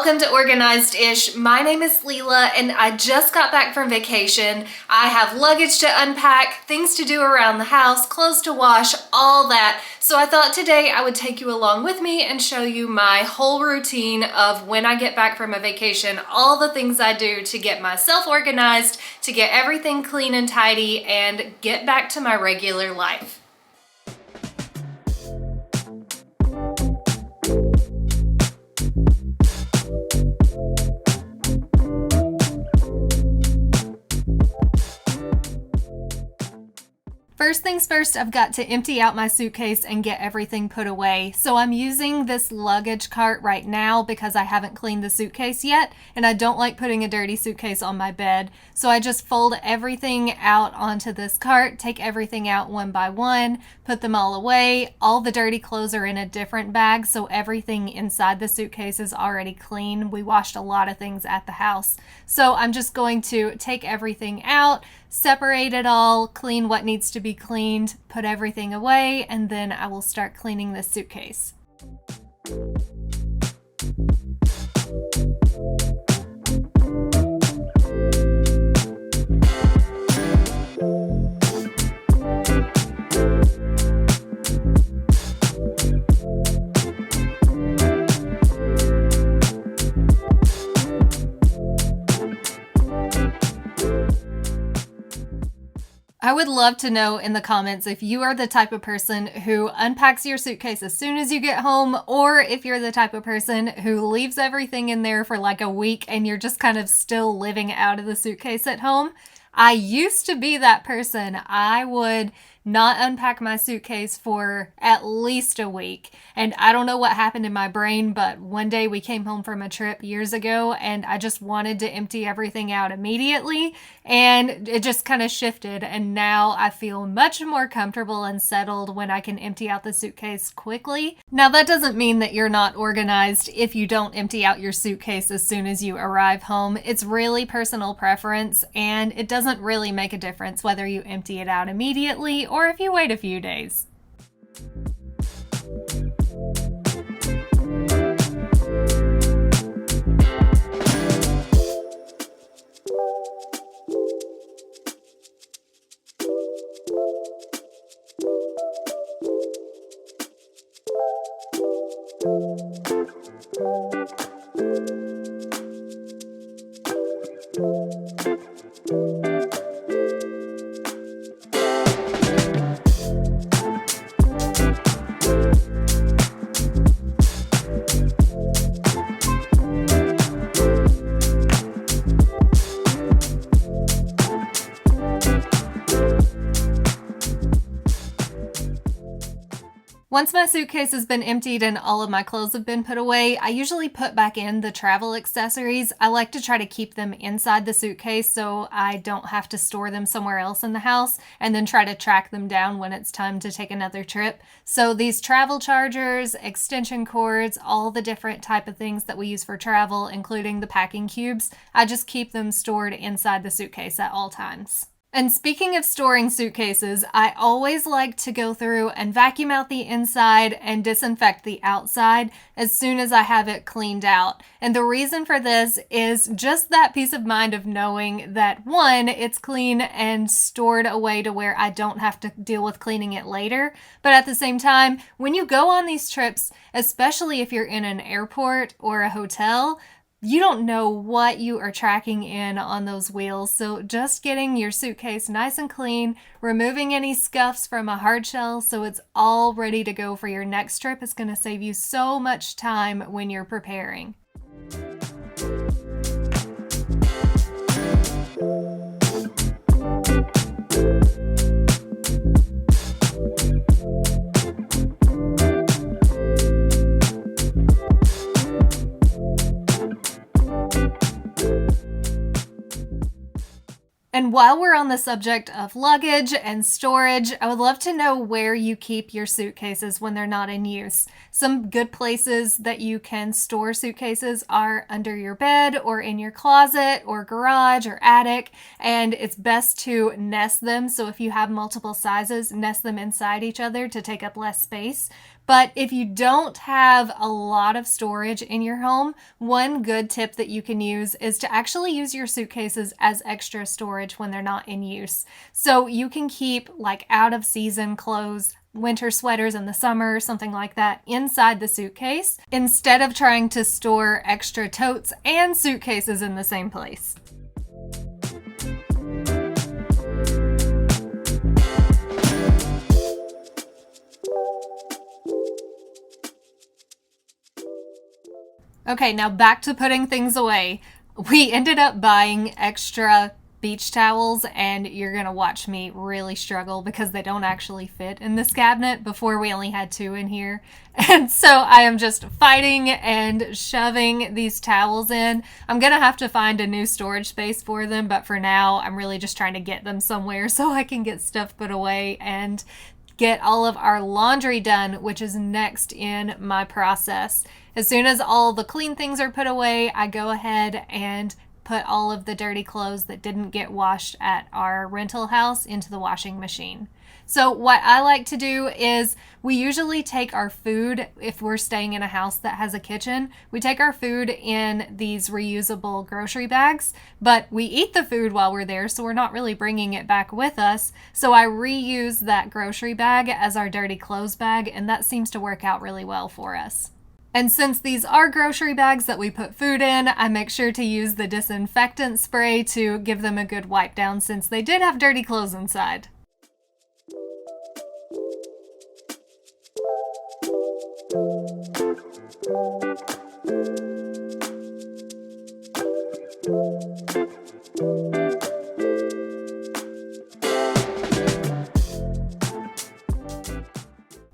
Welcome to Organized-ish. My name is Leela and I just got back from vacation. I have luggage to unpack, things to do around the house, clothes to wash, all that. So I thought today I would take you along with me and show you my whole routine of when I get back from a vacation, all the things I do to get myself organized, to get everything clean and tidy, and get back to my regular life. First things first, I've got to empty out my suitcase and get everything put away. So I'm using this luggage cart right now because I haven't cleaned the suitcase yet, and I don't like putting a dirty suitcase on my bed. So I just fold everything out onto this cart, take everything out one by one, put them all away. All the dirty clothes are in a different bag, so everything inside the suitcase is already clean. We washed a lot of things at the house. So I'm just going to take everything out, separate it all, clean what needs to be cleaned, put everything away, and then I will start cleaning this suitcase. I would love to know in the comments if you are the type of person who unpacks your suitcase as soon as you get home, or if you're the type of person who leaves everything in there for like a week and you're just kind of still living out of the suitcase at home. I used to be that person. I would not unpack my suitcase for at least a week. And I don't know what happened in my brain, but one day we came home from a trip years ago and I just wanted to empty everything out immediately, and it just kind of shifted, and now I feel much more comfortable and settled when I can empty out the suitcase quickly. Now that doesn't mean that you're not organized if you don't empty out your suitcase as soon as you arrive home. It's really personal preference, and it doesn't really make a difference whether you empty it out immediately or if you wait a few days. Once my suitcase has been emptied and all of my clothes have been put away, I usually put back in the travel accessories. I like to try to keep them inside the suitcase so I don't have to store them somewhere else in the house and then try to track them down when it's time to take another trip. So these travel chargers, extension cords, all the different type of things that we use for travel, including the packing cubes, I just keep them stored inside the suitcase at all times. And speaking of storing suitcases, I always like to go through and vacuum out the inside and disinfect the outside as soon as I have it cleaned out. And the reason for this is just that peace of mind of knowing that, one, it's clean and stored away to where I don't have to deal with cleaning it later. But at the same time, when you go on these trips, especially if you're in an airport or a hotel, you don't know what you are tracking in on those wheels, so just getting your suitcase nice and clean, removing any scuffs from a hard shell so it's all ready to go for your next trip is going to save you so much time when you're preparing. And while we're on the subject of luggage and storage, I would love to know where you keep your suitcases when they're not in use. Some good places that you can store suitcases are under your bed or in your closet or garage or attic, and it's best to nest them. So if you have multiple sizes, nest them inside each other to take up less space. But if you don't have a lot of storage in your home, one good tip that you can use is to actually use your suitcases as extra storage when they're not in use. So you can keep like out of season clothes, winter sweaters in the summer, something like that, inside the suitcase instead of trying to store extra totes and suitcases in the same place. Okay, now back to putting things away. We ended up buying extra beach towels, and you're gonna watch me really struggle because they don't actually fit in this cabinet. Before, we only had 2 in here. And so I am just fighting and shoving these towels in. I'm gonna have to find a new storage space for them, but for now, I'm really just trying to get them somewhere so I can get stuff put away and get all of our laundry done, which is next in my process. As soon as all the clean things are put away, I go ahead and put all of the dirty clothes that didn't get washed at our rental house into the washing machine. So what I like to do is we usually take our food, if we're staying in a house that has a kitchen, we take our food in these reusable grocery bags, but we eat the food while we're there, so we're not really bringing it back with us. So I reuse that grocery bag as our dirty clothes bag, and that seems to work out really well for us. And since these are grocery bags that we put food in, I make sure to use the disinfectant spray to give them a good wipe down since they did have dirty clothes inside.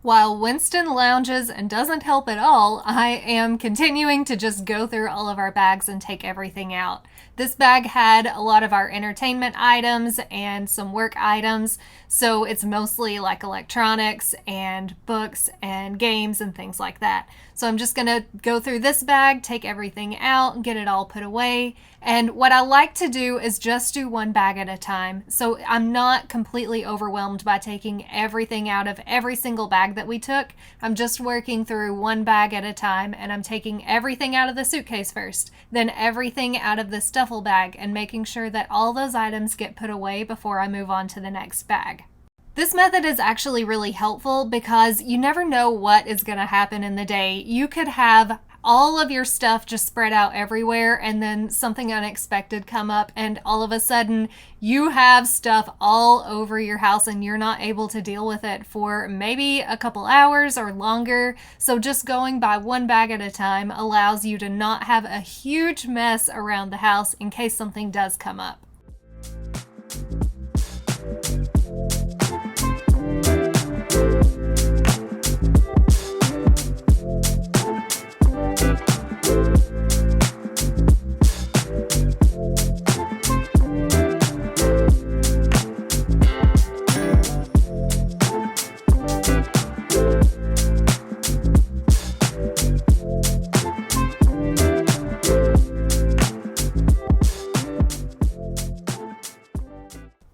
While Winston lounges and doesn't help at all, I am continuing to just go through all of our bags and take everything out. This bag had a lot of our entertainment items and some work items, so it's mostly like electronics and books and games and things like that. So I'm just gonna go through this bag, take everything out, and get it all put away. And what I like to do is just do one bag at a time, so I'm not completely overwhelmed by taking everything out of every single bag that we took. I'm just working through one bag at a time, and I'm taking everything out of the suitcase first, then everything out of the duffel bag, and making sure that all those items get put away before I move on to the next bag. This method is actually really helpful because you never know what is going to happen in the day. You could have all of your stuff just spread out everywhere and then something unexpected come up and all of a sudden you have stuff all over your house and you're not able to deal with it for maybe a couple hours or longer. So just going by one bag at a time allows you to not have a huge mess around the house in case something does come up.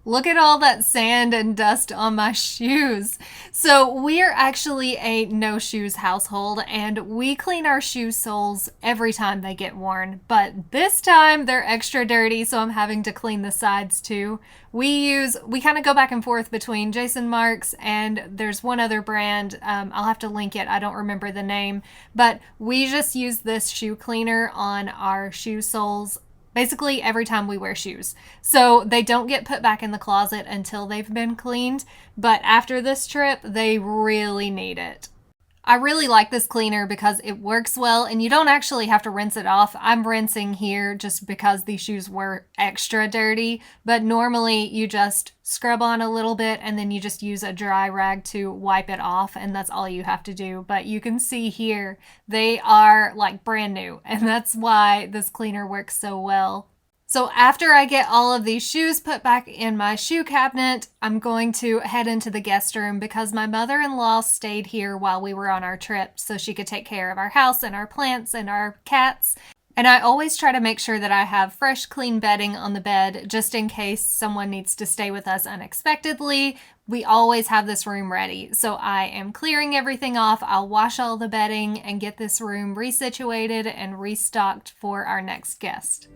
Look at all that sand and dust on my shoes. So we're actually a no shoes household and we clean our shoe soles every time they get worn. But this time they're extra dirty, so I'm having to clean the sides too. We kind of go back and forth between Jason Marks and there's one other brand. I'll have to link it. I don't remember the name, but we just use this shoe cleaner on our shoe soles basically every time we wear shoes. So they don't get put back in the closet until they've been cleaned, but after this trip, they really need it. I really like this cleaner because it works well and you don't actually have to rinse it off. I'm rinsing here just because these shoes were extra dirty, but normally you just scrub on a little bit and then you just use a dry rag to wipe it off and that's all you have to do. But you can see here, they are like brand new and that's why this cleaner works so well. So after I get all of these shoes put back in my shoe cabinet, I'm going to head into the guest room because my mother-in-law stayed here while we were on our trip so she could take care of our house and our plants and our cats. And I always try to make sure that I have fresh, clean bedding on the bed just in case someone needs to stay with us unexpectedly. We always have this room ready. So I am clearing everything off. I'll wash all the bedding and get this room resituated and restocked for our next guest.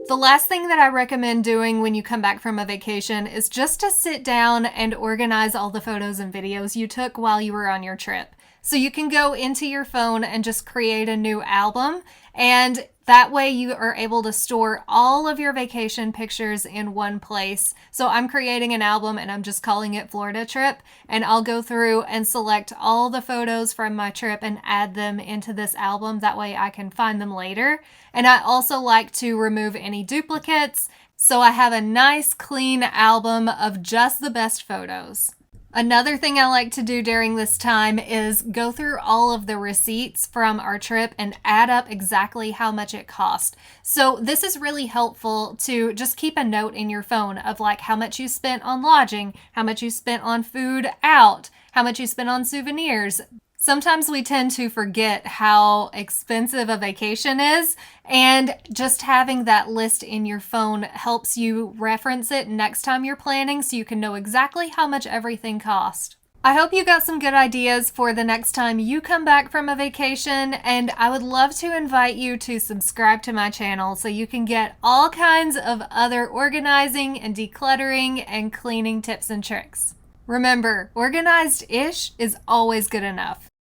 The last thing that I recommend doing when you come back from a vacation is just to sit down and organize all the photos and videos you took while you were on your trip. So you can go into your phone and just create a new album, and that way you are able to store all of your vacation pictures in one place. So I'm creating an album and I'm just calling it Florida Trip, and I'll go through and select all the photos from my trip and add them into this album. That way I can find them later. And I also like to remove any duplicates, so I have a nice clean album of just the best photos. Another thing I like to do during this time is go through all of the receipts from our trip and add up exactly how much it cost. So this is really helpful to just keep a note in your phone of like how much you spent on lodging, how much you spent on food out, how much you spent on souvenirs. Sometimes we tend to forget how expensive a vacation is, and just having that list in your phone helps you reference it next time you're planning so you can know exactly how much everything cost. I hope you got some good ideas for the next time you come back from a vacation, and I would love to invite you to subscribe to my channel so you can get all kinds of other organizing and decluttering and cleaning tips and tricks. Remember, organized-ish is always good enough.